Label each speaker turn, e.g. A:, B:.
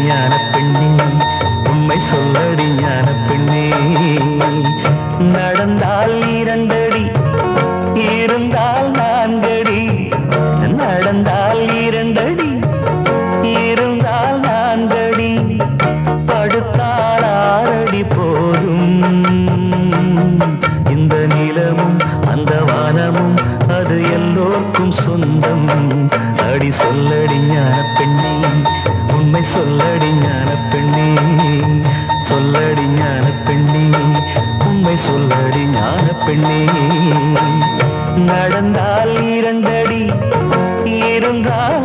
A: ஞான பெண்ணே உண்மை சொல்லடி ஞான பெண்ணே நடந்தால் 2 அடி இருந்தால் 4 அடி நடந்தால் 2 அடி இருந்தால் 4 அடி படுத்தால் 6 அடி போதும் இந்த நிலமும் அந்த வானமும் அது எல்லோருக்கும் சொந்தம் அடி சொல்லடி ஞான பெண்ணே உண்மை சொல்லடி ஞான பெண்ணே சொல்லடி ஞான பெண்ணே உண்மை சொல்லடி ஞான பெண்ணே நடந்தால் 2 அடி இருந்தால்